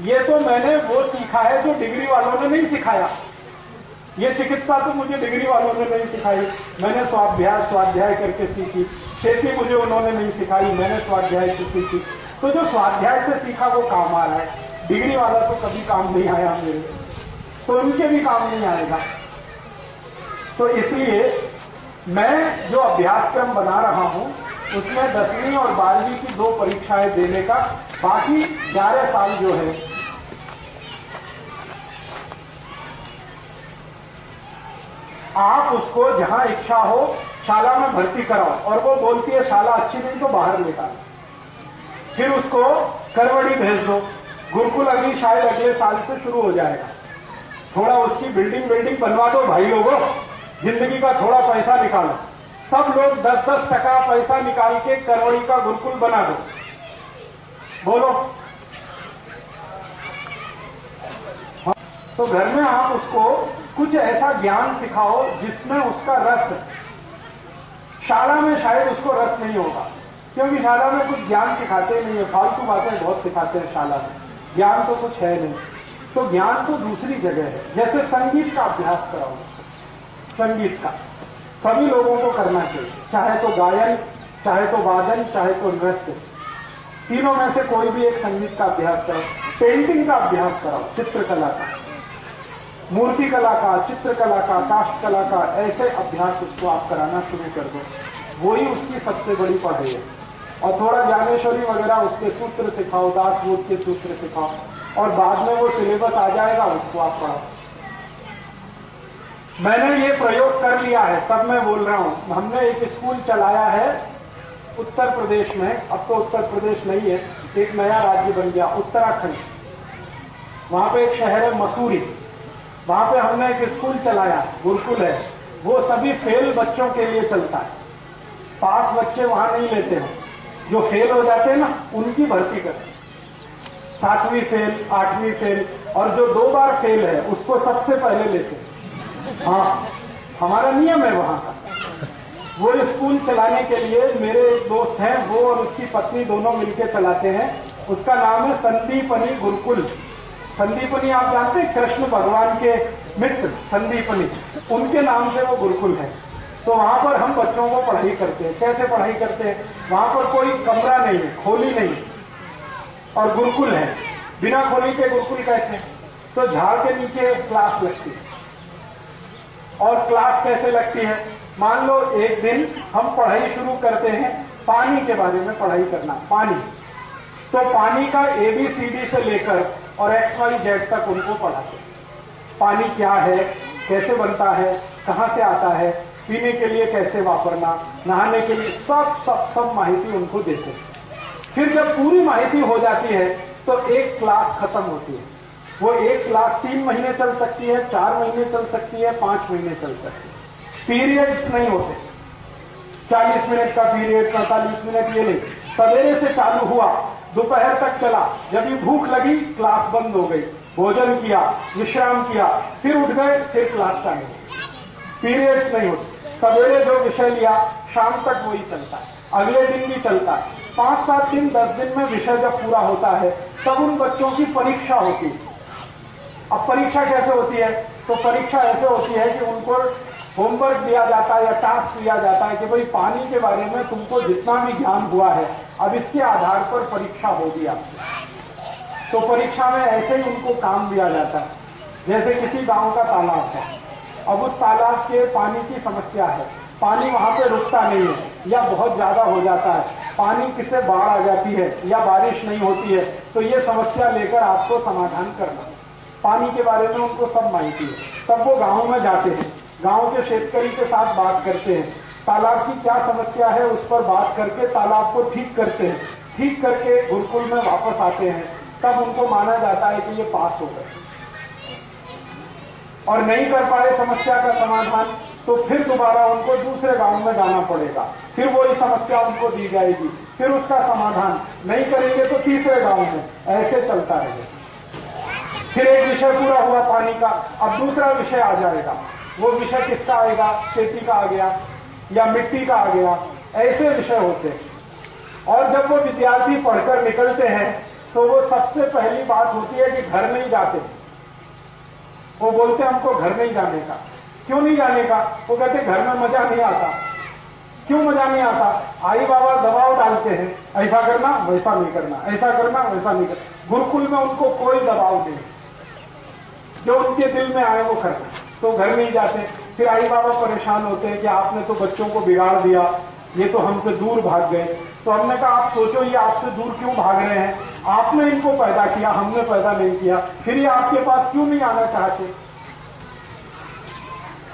Speaker 1: ये तो मैंने वो सीखा है जो डिग्री वालों ने नहीं सिखाया। ये चिकित्सा तो मुझे डिग्री वालों ने नहीं सिखाई, मैंने स्वाध्याय करके सीखी। खेती मुझे उन्होंने नहीं सिखाई, मैंने स्वाध्याय से सीखी। तो जो स्वाध्याय से सीखा वो काम आ रहा है, डिग्री वाला तो कभी काम नहीं आया मेरे, तो उनके भी काम नहीं आएगा। तो इसलिए मैं जो अभ्यासक्रम बना रहा हूं उसमें 10वीं और 12वीं की 2 परीक्षाएं देने का, बाकी 11 साल जो है आप उसको जहां इच्छा हो शाला में भर्ती कराओ, और वो बोलती है शाला अच्छी नहीं तो बाहर निकालो, फिर उसको करवड़ी भेज दो। गुरुकुल अभी शायद अगले साल से शुरू हो जाएगा। थोड़ा उसकी बिल्डिंग बनवा दो भाई लोगों, जिंदगी का थोड़ा पैसा निकालो। सब लोग 10-10 टका पैसा निकाल के करवड़ी का गुरुकुल बना दो। बोलो। हाँ, तो घर में आप उसको कुछ ऐसा ज्ञान सिखाओ जिसमें उसका रस है। शाला में शायद उसको रस नहीं होगा, क्योंकि शाला में कुछ ज्ञान सिखाते नहीं है, फालतू बातें बहुत सिखाते हैं शाला में, ज्ञान तो कुछ है नहीं। तो ज्ञान तो दूसरी जगह है। जैसे संगीत का अभ्यास कराओ, संगीत का सभी लोगों को करना चाहिए, चाहे तो गायन, चाहे तो वादन, चाहे तो नृत्य, तीनों में से कोई भी एक संगीत का अभ्यास करो। पेंटिंग का अभ्यास कराओ, चित्रकला का, मूर्ति कला का, चित्रकला का, काष्ठ कला का, ऐसे अभ्यास उसको आप कराना शुरू कर दो। वही उसकी सबसे बड़ी पढ़ाई है। और थोड़ा ज्ञानेश्वरी वगैरह उसके सूत्र सिखाओ, दासबोध के सूत्र सिखाओ, और बाद में वो सिलेबस आ जाएगा, उसको आप पढ़ाओ। मैंने ये प्रयोग कर लिया है, तब मैं बोल रहा हूं। हमने एक स्कूल चलाया है उत्तर प्रदेश में, अब तो उत्तर प्रदेश नहीं है, एक नया राज्य बन गया उत्तराखंड। वहां पे एक शहर है मसूरी, वहां पे हमने एक स्कूल चलाया, गुरुकुल है। वो सभी फेल बच्चों के लिए चलता है, पास बच्चे वहां नहीं लेते हैं, जो फेल हो जाते हैं ना उनकी भर्ती करते, 7वीं फेल, 8वीं फेल, और जो 2 बार फेल है उसको सबसे पहले लेते हैं। हाँ, हमारा नियम है वहां का। वो स्कूल चलाने के लिए मेरे एक दोस्त हैं, वो और उसकी पत्नी दोनों मिलकर चलाते हैं। उसका नाम है संदीपनी गुरुकुल। संदीपनी आप जानते हैं, कृष्ण भगवान के मित्र संदीपनी, उनके नाम से वो गुरुकुल है। तो वहां पर हम बच्चों को पढ़ाई करते हैं। कैसे पढ़ाई करते हैं? वहां पर कोई कमरा नहीं है, खोली नहीं, और गुरुकुल है। बिना खोली के गुरुकुल कैसे? तो झाड़ के नीचे क्लास लगती है। और क्लास कैसे लगती है? मान लो एक दिन हम पढ़ाई शुरू करते हैं, पानी के बारे में पढ़ाई करना। पानी, तो पानी का ABCD से लेकर और XYZ तक उनको पढ़ाते हैं। पानी क्या है, कैसे बनता है, कहां से आता है, पीने के लिए कैसे वापरना, नहाने के लिए, सब माहिती उनको देते हैं। फिर जब पूरी माहिती हो जाती है तो एक क्लास खत्म होती है। वो एक क्लास 3 महीने चल सकती है, 4 महीने चल सकती है, 5 महीने चल सकती है। पीरियड्स नहीं होते, 40 मिनट का पीरियड, 45 मिनट, ये नहीं। सवेरे से चालू हुआ, दोपहर तक चला, जब भी भूख लगी क्लास बंद हो गई, भोजन किया, विश्राम किया, फिर उठ गए, फिर क्लास चालू। पीरियड्स नहीं होते। सवेरे जो विषय लिया शाम तक वही चलता है, अगले दिन भी चलता है। 5-7 दिन 10 दिन में विषय जब पूरा होता है तब उन बच्चों की परीक्षा होती है। अब परीक्षा कैसे होती है? तो परीक्षा ऐसे होती है कि उनको होमवर्क दिया जाता है या टास्क दिया जाता है कि भाई पानी के बारे में तुमको जितना भी ज्ञान हुआ है अब इसके आधार पर परीक्षा होगी आपकी। तो परीक्षा में ऐसे ही उनको काम दिया जाता है। जैसे किसी गांव का तालाब है, अब उस तालाब के पानी की समस्या है, पानी वहां पे रुकता नहीं है या बहुत ज्यादा हो जाता है, पानी किससे बाढ़ आ जाती है या बारिश नहीं होती है, तो ये समस्या लेकर आपको समाधान करना। पानी के बारे में उनको सब माहिती है। तब वो गांव में जाते हैं, गांव के शेतकरी के साथ बात करते हैं, तालाब की क्या समस्या है उस पर बात करके तालाब को ठीक करते हैं। ठीक करके गुरुकुल में वापस आते हैं, तब उनको माना जाता है कि ये पास हो गए। और नहीं कर पाए समस्या का समाधान तो फिर दोबारा उनको दूसरे गांव में जाना पड़ेगा, फिर वही समस्या उनको दी जाएगी, फिर उसका समाधान नहीं करेंगे तो तीसरे गांव में, ऐसे चलता रहेगा। फिर एक विषय पूरा हुआ पानी का, अब दूसरा विषय आ जाएगा। वो विषय किसका आएगा? खेती का आ गया या मिट्टी का आ गया, ऐसे विषय होते हैं। और जब वो विद्यार्थी पढ़कर निकलते हैं तो वो सबसे पहली बात होती है कि घर नहीं जाते। वो बोलते हमको घर नहीं जाने का। क्यों नहीं जाने का? वो कहते घर में मजा नहीं आता। क्यों मजा नहीं आता? आई बाबा दबाव डालते हैं, ऐसा करना वैसा नहीं करना, ऐसा करना वैसा नहीं करना। गुरुकुल में उनको कोई दबाव नहीं, जो उनके दिल में आए वो करना, तो घर नहीं जाते। फिर आई बाबा परेशान होते हैं कि आपने तो बच्चों को बिगाड़ दिया, ये तो हमसे दूर भाग गए। तो हमने कहा आप सोचो ये आपसे दूर क्यों भाग रहे हैं? आपने इनको पैदा किया, हमने पैदा नहीं किया, फिर ये आपके पास क्यों नहीं आना चाहते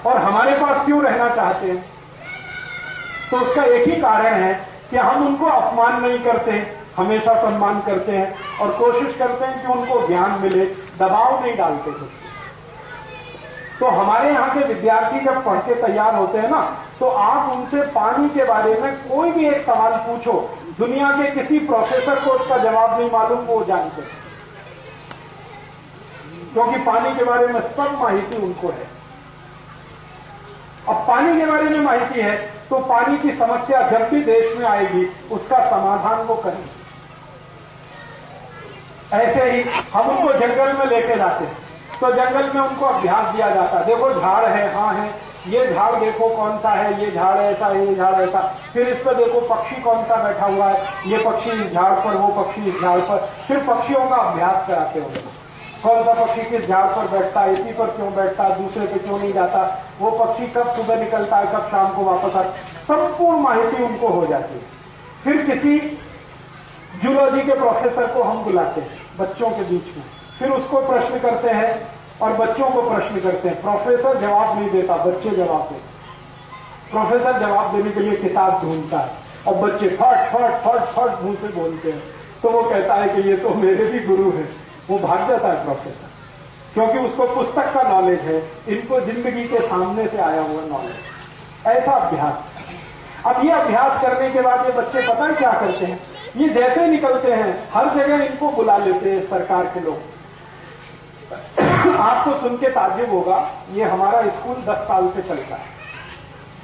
Speaker 1: और हमारे पास क्यों रहना चाहते हैं? तो उसका एक ही कारण है कि हम उनको अपमान नहीं करते, हमेशा सम्मान करते हैं और कोशिश करते हैं कि उनको ज्ञान मिले, दबाव नहीं डालते कुछ। तो हमारे यहाँ के विद्यार्थी जब पढ़ के तैयार होते हैं ना, तो आप उनसे पानी के बारे में कोई भी एक सवाल पूछो, दुनिया के किसी प्रोफेसर को उसका जवाब नहीं मालूम, वो जानते, क्योंकि पानी के बारे में सब माहिती उनको है। अब पानी के बारे में माहिती है तो पानी की समस्या जब भी देश में आएगी उसका समाधान वो करेंगे। ऐसे ही हम उनको जंगल में लेके जाते हैं तो जंगल में उनको अभ्यास दिया जाता है। देखो झाड़ है, हाँ है, ये झाड़ देखो कौन सा है, ये झाड़ ऐसा है, ये झाड़ ऐसा। फिर इस पर देखो पक्षी कौन सा बैठा हुआ है, ये पक्षी इस झाड़ पर, वो पक्षी इस झाड़ पर। फिर पक्षियों का अभ्यास कराते हो, कौन सा पक्षी किस झाड़ पर बैठता है, इसी पर क्यों बैठता है, दूसरे पे क्यों नहीं जाता, वो पक्षी कब सुबह निकलता है, कब शाम को वापस आता है, संपूर्ण माहिती उनको हो जाती है। फिर किसी जूलॉजी के प्रोफेसर को हम बुलाते हैं बच्चों के बीच में, फिर उसको प्रश्न करते हैं और बच्चों को प्रश्न करते हैं। प्रोफेसर जवाब नहीं देता, बच्चे जवाब देते। प्रोफेसर जवाब देने के लिए किताब ढूंढता है और बच्चे फट फट फट फट मुंह से बोलते हैं। तो वो कहता है कि ये तो मेरे भी गुरु हैं। वो भाग जाता है प्रोफेसर, क्योंकि उसको पुस्तक का नॉलेज है, इनको जिंदगी के सामने से आया हुआ नॉलेज। ऐसा अभ्यास। अब ये अभ्यास करने के बाद ये बच्चे पता है क्या करते हैं? ये जैसे निकलते हैं हर जगह इनको बुला लेते हैं सरकार के लोग। आपको सुन के ताज्जुब होगा, ये हमारा स्कूल 10 साल से चलता है।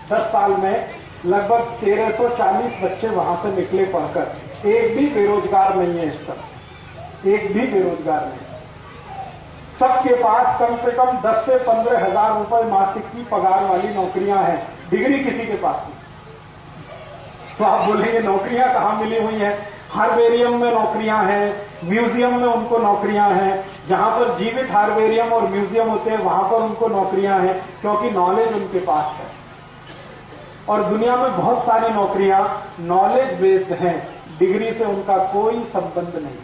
Speaker 1: 10 साल में लगभग 1340 बच्चे वहां से निकले पढ़कर। एक भी बेरोजगार नहीं है इस समय, एक भी बेरोजगार नहीं। सबके पास कम से कम 10 से 15 हजार रुपए मासिक की पगार वाली नौकरियां हैं। डिग्री किसी के पास नहीं। तो आप बोलेंगे नौकरियां कहां मिली हुई हैं? हार्बेरियम में नौकरियां हैं, म्यूजियम में उनको नौकरियां हैं, जहां पर जीवित हार्बेरियम और म्यूजियम होते हैं वहां पर उनको नौकरियां हैं, क्योंकि नॉलेज उनके पास है। और दुनिया में बहुत सारी नौकरियां नॉलेज बेस्ड हैं, डिग्री से उनका कोई संबंध नहीं।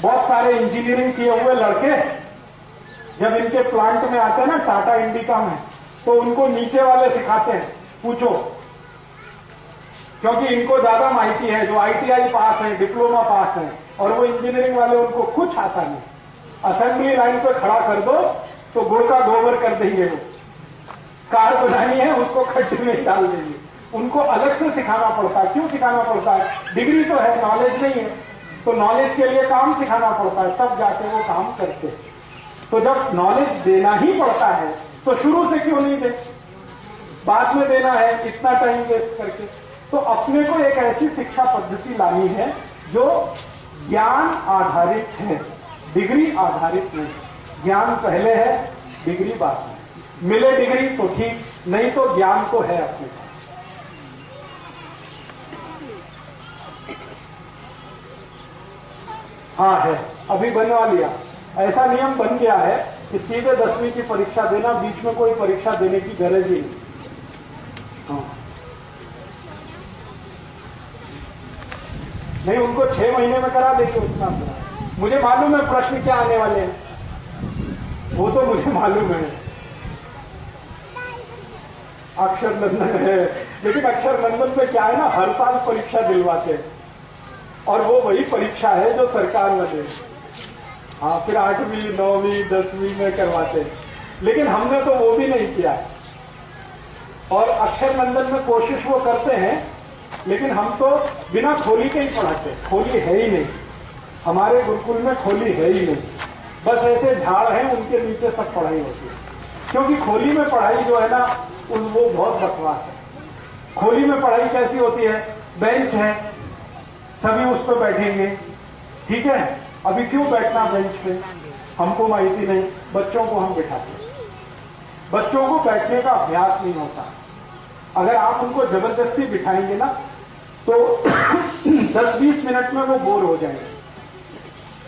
Speaker 1: बहुत सारे इंजीनियरिंग किए हुए लड़के जब इनके प्लांट में आते हैं ना, टाटा इंडिका में, तो उनको नीचे वाले सिखाते हैं, पूछो, क्योंकि इनको ज्यादा माहिती है, जो आईटीआई पास है, डिप्लोमा पास है, और वो इंजीनियरिंग वाले उनको कुछ आता नहीं। असेंबली लाइन पे खड़ा कर दो तो गुड़ का गोबर कर देंगे वो। कार बनानी है उसको खड्डे में डाल देंगे। उनको अलग से सिखाना पड़ता है। क्यों सिखाना पड़ता है? डिग्री तो है, नॉलेज नहीं है, तो नॉलेज के लिए काम सिखाना पड़ता है, तब जाके वो काम करते हैं। तो जब नॉलेज देना ही पड़ता है तो शुरू से क्यों नहीं दे, बाद में देना है इतना टाइम वेस्ट करके? तो अपने को एक ऐसी शिक्षा पद्धति लानी है जो ज्ञान आधारित है, डिग्री आधारित नहीं। ज्ञान पहले है, डिग्री बाद में। मिले डिग्री तो ठीक, नहीं तो ज्ञान तो है अपने पास। हाँ है, अभी बनवा लिया। ऐसा नियम बन गया है कि सीधे 10वीं की परीक्षा देना, बीच में कोई परीक्षा देने की गरज ही नहीं। हाँ। नहीं, उनको 6 महीने में करा देंगे उतना। मुझे मालूम है प्रश्न क्या आने वाले हैं, वो तो मुझे मालूम है। अक्षर नंदन है, लेकिन अक्षर नंदन पे क्या है ना, हर साल परीक्षा दिलवाते हैं, और वो वही परीक्षा है जो सरकार में दे। हाँ, फिर 8वीं 9वीं 10वीं में करवाते हैं, लेकिन हमने तो वो भी नहीं किया है। और अक्षर नंदन में कोशिश वो करते हैं, लेकिन हम तो बिना खोली के ही पढ़ाते। खोली है ही नहीं हमारे गुरुकुल में, खोली है ही नहीं। बस ऐसे झाड़ हैं, उनके नीचे सब पढ़ाई होती है। क्योंकि खोली में पढ़ाई जो है ना, वो बहुत बकवास है। खोली में पढ़ाई कैसी होती है? बेंच है, सभी उस पर बैठेंगे, ठीक है। अभी क्यों बैठना बेंच पे? हमको माहिती नहीं, बच्चों को हम बिठाते। बच्चों को बैठने का अभ्यास नहीं होता। अगर आप उनको जबरदस्ती बिठाएंगे ना, तो 10-20 मिनट में वो बोर हो जाएंगे।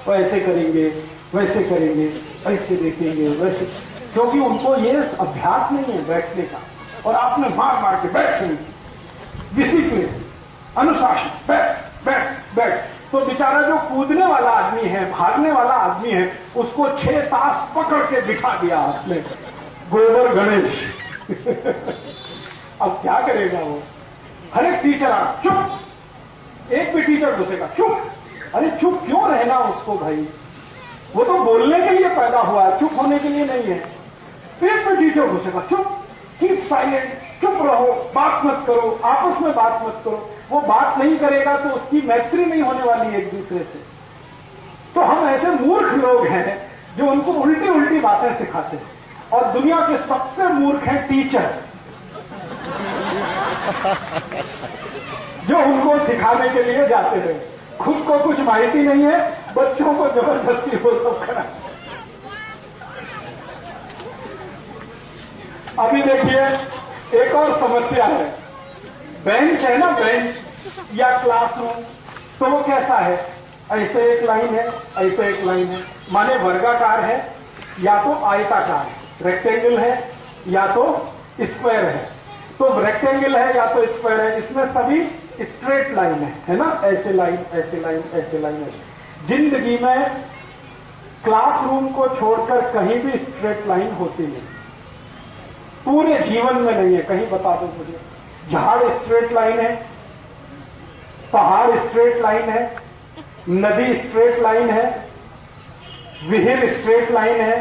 Speaker 1: वो ऐसे करेंगे, वैसे करेंगे, ऐसे देखेंगे, वैसे, क्योंकि उनको ये अभ्यास नहीं है बैठने का। और आपने मार मार के बैठेंगे, डिसिप्लिन, अनुशासन, बैठ बैठ बैठ। तो बेचारा जो कूदने वाला आदमी है, भागने वाला आदमी है, उसको 6 तास पकड़ के बिठा दिया आपने, गोबर गणेश। अब क्या करेगा वो? हर एक टीचर आ, चुप, एक भी टीचर घुसेगा, चुप। अरे चुप क्यों रहना उसको भाई? वो तो बोलने के लिए पैदा हुआ है, चुप होने के लिए नहीं है। एक भी टीचर घुसेगा, चुप, कीप साइलेंट, चुप रहो, बात मत करो, आपस में बात मत करो। वो बात नहीं करेगा तो उसकी मैत्री नहीं होने वाली एक दूसरे से। तो हम ऐसे मूर्ख लोग हैं जो उनको उल्टी उल्टी बातें सिखाते हैं। और दुनिया के सबसे मूर्ख हैं टीचर, जो उनको सिखाने के लिए जाते हैं। खुद को कुछ माहिती नहीं है, बच्चों को जबरदस्ती वो सब करा। अभी देखिए, एक और समस्या है। बेंच है ना, बेंच या क्लासरूम, तो वो कैसा है? ऐसे एक लाइन है, ऐसे एक लाइन है, माने वर्गाकार है या तो आयताकार है, रेक्टेंगल है या तो स्क्वायर है। तो रेक्टेंगल है या तो स्क्वायर है, इसमें सभी स्ट्रेट लाइन है ना, ऐसे लाइन, ऐसे लाइन, ऐसे लाइन है। जिंदगी में क्लासरूम को छोड़कर कहीं भी स्ट्रेट लाइन होती नहीं, पूरे जीवन में नहीं है। कहीं बता दो मुझे, झाड़ स्ट्रेट लाइन है, पहाड़ स्ट्रेट लाइन है, नदी स्ट्रेट लाइन है, विहिर स्ट्रेट लाइन है,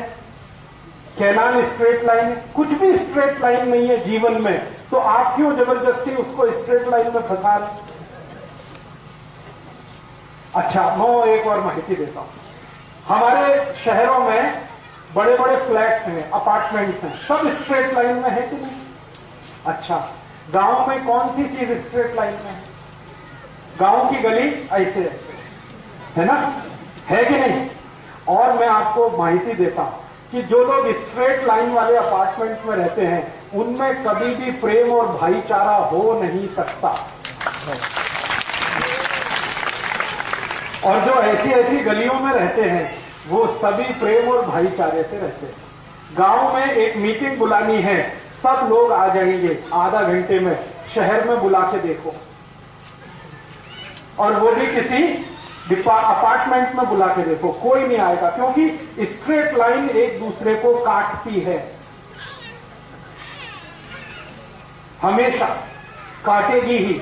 Speaker 1: कैनाल स्ट्रेट लाइन है, कुछ भी स्ट्रेट लाइन नहीं है जीवन में। तो आप क्यों जबरदस्ती उसको स्ट्रेट लाइन में फंसा रहे? अच्छा, मैं एक और माहिती देता हूं। हमारे शहरों में बड़े बड़े फ्लैट्स हैं, अपार्टमेंट्स हैं, सब स्ट्रेट लाइन में है कि नहीं? अच्छा, गांव में कौन सी चीज स्ट्रेट लाइन में है? गांव की गली ऐसे है ना, है कि नहीं? और मैं आपको माहिती देता हूं, कि जो लोग स्ट्रेट लाइन वाले अपार्टमेंट्स में रहते हैं उनमें कभी भी प्रेम और भाईचारा हो नहीं सकता। और जो ऐसी ऐसी गलियों में रहते हैं वो सभी प्रेम और भाईचारे से रहते हैं। गांव में एक मीटिंग बुलानी है, सब लोग आ जाएंगे आधा घंटे में, शहर में बुला के देखो, और वो भी किसी अपार्टमेंट में बुला के देखो, कोई नहीं आएगा, क्योंकि स्ट्रेट लाइन एक दूसरे को काटती है, हमेशा काटेगी ही।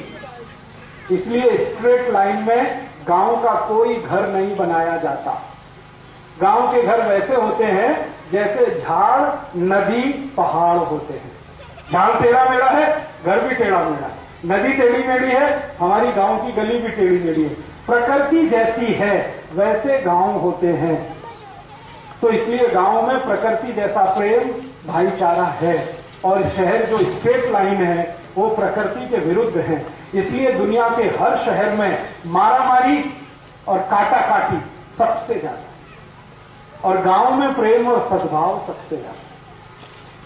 Speaker 1: इसलिए स्ट्रेट लाइन में गांव का कोई घर नहीं बनाया जाता। गांव के घर वैसे होते हैं जैसे झाड़, नदी, पहाड़ होते हैं। झाड़ टेढ़ा मेढ़ा है, घर भी टेढ़ा मेढ़ा है, नदी टेढ़ी मेढ़ी है, हमारी गांव की गली भी टेढ़ी मेढ़ी है। प्रकृति जैसी है वैसे गांव होते हैं। तो इसलिए गांव में प्रकृति जैसा प्रेम, भाईचारा है, और शहर जो स्ट्रेट लाइन है वो प्रकृति के विरुद्ध है। इसलिए दुनिया के हर शहर में मारामारी और काटाकाटी सबसे ज्यादा, और गांव में प्रेम और सद्भाव सबसे ज्यादा।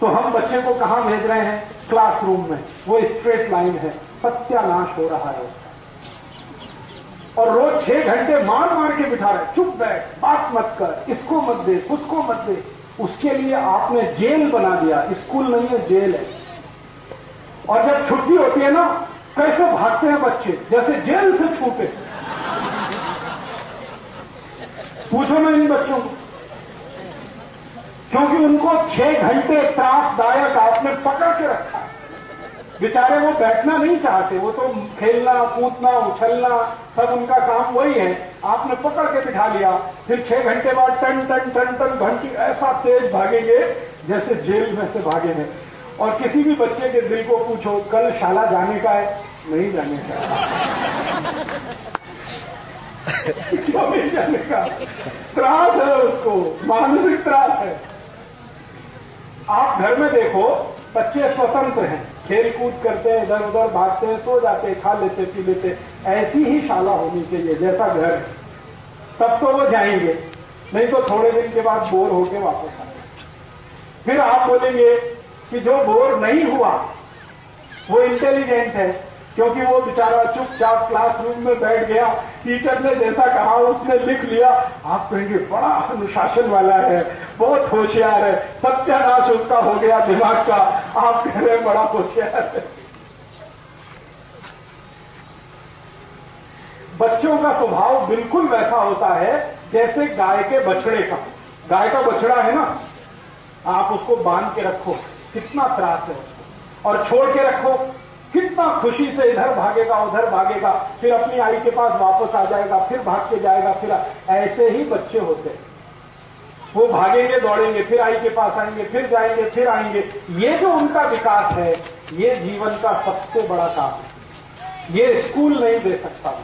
Speaker 1: तो हम बच्चे को कहां भेज रहे हैं? क्लासरूम में। वो स्ट्रेट लाइन है, सत्यानाश हो रहा है उसका। और रोज 6 घंटे मार मार के बिठा रहे, चुप बैठ, बात मत कर, इसको मत दे, उसको मत दे। उसके लिए आपने जेल बना दिया। स्कूल नहीं है, जेल है। और जब छुट्टी होती है ना, कैसे भागते हैं बच्चे, जैसे जेल से छूटे। पूछो ना इन बच्चों को, क्योंकि उनको 6 घंटे त्रासदायक आपने पकड़ के रखा है। बेचारे वो बैठना नहीं चाहते, वो तो खेलना, कूदना, उछलना, सब उनका काम वही है। आपने पकड़ के बिठा लिया, फिर 6 घंटे बाद टन टन टन टन घंटी ऐसा तेज भागेंगे जैसे जेल में से भागे हैं। और किसी भी बच्चे के दिल को पूछो, कल शाला जाने का है? नहीं जाने का। क्यों नहीं जाने का? त्रास है उसको, मानसिक त्रास है। आप घर में देखो, बच्चे स्वतंत्र हैं, खेल कूद करते हैं, इधर उधर भागते हैं, सो जाते हैं, खा लेते, पी लेते। ऐसी ही शाला होनी चाहिए जैसा घर है। तब तो वो जाएंगे, नहीं तो थोड़े दिन के बाद बोर होके वापस आएंगे। फिर आप बोलेंगे कि जो बोर नहीं हुआ वो इंटेलिजेंट है, क्योंकि वो बेचारा चुपचाप क्लासरूम में बैठ गया, टीचर ने जैसा कहा उसने लिख लिया। आप कहेंगे बड़ा अनुशासन वाला है, बहुत होशियार है, सत्यानाश उसका हो गया दिमाग का। आप कह रहे हैं बड़ा होशियार है। बच्चों का स्वभाव बिल्कुल वैसा होता है जैसे गाय के बछड़े का। गाय का बछड़ा है ना, आप उसको बांध के रखो, कितना त्रास है उसको, और छोड़ के रखो, कितना खुशी से इधर भागेगा, उधर भागेगा, फिर अपनी आई के पास वापस आ जाएगा, फिर भाग के जाएगा। फिर ऐसे ही बच्चे होते हैं, वो भागेंगे, दौड़ेंगे, फिर आई के पास आएंगे, फिर जाएंगे, फिर आएंगे। ये जो उनका विकास है, ये जीवन का सबसे बड़ा काम है। ये स्कूल नहीं दे सकता,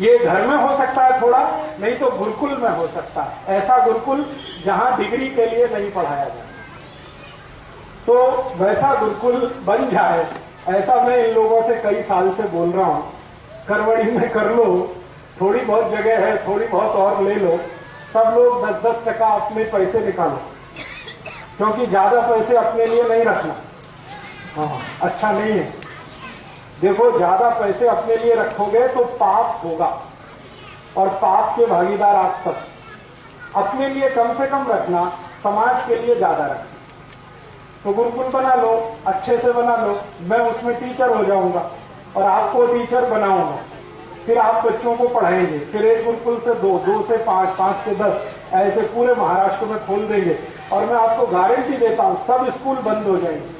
Speaker 1: ये घर में हो सकता है थोड़ा, नहीं तो गुरुकुल में हो सकता है। ऐसा गुरुकुल जहां डिग्री के लिए नहीं पढ़ाया जाए, तो वैसा गुरुकुल बन जाए, ऐसा मैं इन लोगों से कई साल से बोल रहा हूं। करवड़ी में कर लो, थोड़ी बहुत जगह है, थोड़ी बहुत और ले लो, सब लोग 10-10 टका अपने पैसे निकालो, क्योंकि ज्यादा पैसे अपने लिए नहीं रखना। हाँ, अच्छा नहीं है। देखो, ज्यादा पैसे अपने लिए रखोगे तो पाप होगा, और पाप के भागीदार आप सब। अपने लिए कम से कम रखना, समाज के लिए ज्यादा रखना। तो गुरुकुल बना लो, अच्छे से बना लो, मैं उसमें टीचर हो जाऊंगा और आपको टीचर बनाऊंगा। फिर आप बच्चों को पढ़ाएंगे, फिर एक गुरुकुल से 2, 2 से 5, 5 से 10, ऐसे पूरे महाराष्ट्र में खोल देंगे। और मैं आपको गारंटी देता हूं, सब स्कूल बंद हो जाएंगे।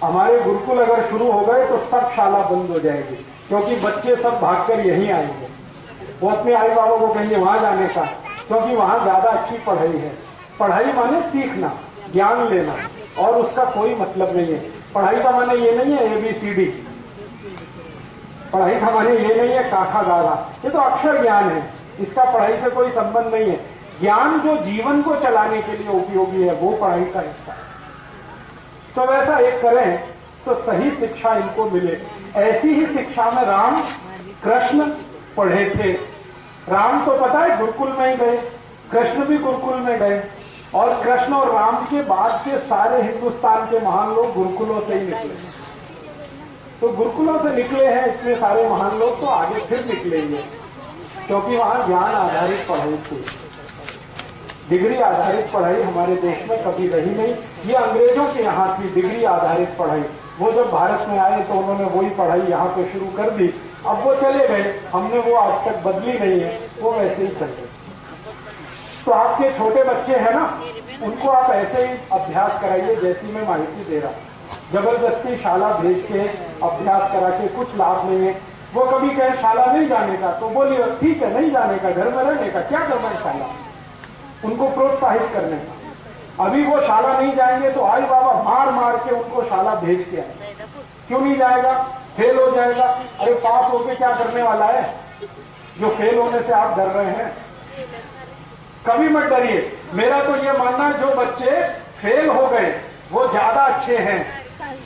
Speaker 1: हमारे गुरुकुल अगर शुरू हो गए तो सब शाला बंद हो जाएगी, क्योंकि बच्चे सब भागकर यहीं आएंगे। वो अपने आई बाबा को कहेंगे वहां जाने का, क्योंकि वहां ज्यादा अच्छी पढ़ाई है। पढ़ाई माने सीखना, ज्ञान लेना, और उसका कोई मतलब नहीं है। पढ़ाई का माने ये नहीं है ABCD, पढ़ाई का माने ये नहीं है काखा गागा, ये तो अक्षर ज्ञान है, इसका पढ़ाई से कोई संबंध नहीं है। ज्ञान जो जीवन को चलाने के लिए उपयोगी है, वो पढ़ाई का हिस्सा है। तो वैसा एक करें तो सही शिक्षा इनको मिले। ऐसी ही शिक्षा में राम कृष्ण पढ़े थे। राम तो पता है गुरुकुल में ही गए, कृष्ण भी गुरुकुल में गए, और कृष्ण और राम के बाद के सारे हिंदुस्तान के महान लोग गुरुकुलों से ही निकले। तो गुरुकुलों से निकले हैं इतने सारे महान लोग, तो आगे फिर निकलेंगे, क्योंकि वहां ज्ञान आधारित पढ़ाई थी। डिग्री आधारित पढ़ाई हमारे देश में कभी रही नहीं। ये अंग्रेजों के यहाँ थी डिग्री आधारित पढ़ाई। वो जब भारत में आए तो उन्होंने वही पढ़ाई यहाँ पे शुरू कर दी। अब वो चले गए, हमने वो आज तक बदली नहीं है, वो वैसे ही चल रहे। तो आपके छोटे बच्चे हैं ना, उनको आप ऐसे ही अभ्यास कराइए जैसी मैं माहिती दे रहा हूं। जबरदस्ती शाला भेज के अभ्यास करा के कुछ लाभ नहीं है। वो कभी कहे शाला नहीं जाने का, तो बोलिए ठीक है नहीं जाने का, घर में रहने का, क्या करना है शाला, उनको प्रोत्साहित करने का। अभी वो शाला नहीं जाएंगे तो आई बाबा मार मार के उनको शाला भेज के आए। क्यों नहीं जाएगा? फेल हो जाएगा। अरे पास होके क्या करने वाला है? जो फेल होने से आप डर रहे हैं, कभी मत डरिए। मेरा तो ये मानना है जो बच्चे फेल हो गए वो ज्यादा अच्छे हैं,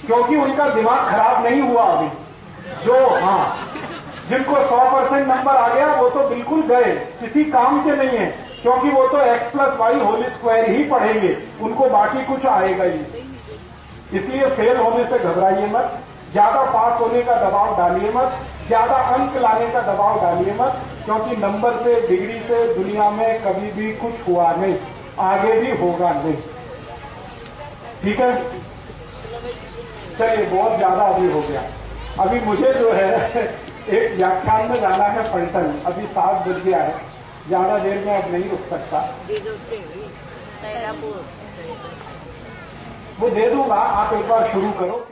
Speaker 1: क्योंकि उनका दिमाग खराब नहीं हुआ अभी। जो जिनको 100% नंबर आ गया वो तो बिल्कुल गए, किसी काम के नहीं है, क्योंकि वो तो x+y² ही पढ़ेंगे, उनको बाकी कुछ आएगा ही। इसलिए फेल होने से घबराइए मत, ज्यादा पास होने का दबाव डालिए मत, ज्यादा अंक लाने का दबाव डालिए मत, क्योंकि नंबर से डिग्री से दुनिया में कभी भी कुछ हुआ नहीं, आगे भी होगा नहीं। ठीक है, चलिए बहुत ज्यादा अभी हो गया। अभी मुझे जो है एक व्याख्यान में जाना है पलटन, अभी 7 बज गया है, ज्यादा देर में अब नहीं रुक सकता। वो दे दूंगा, आप एक बार शुरू करो।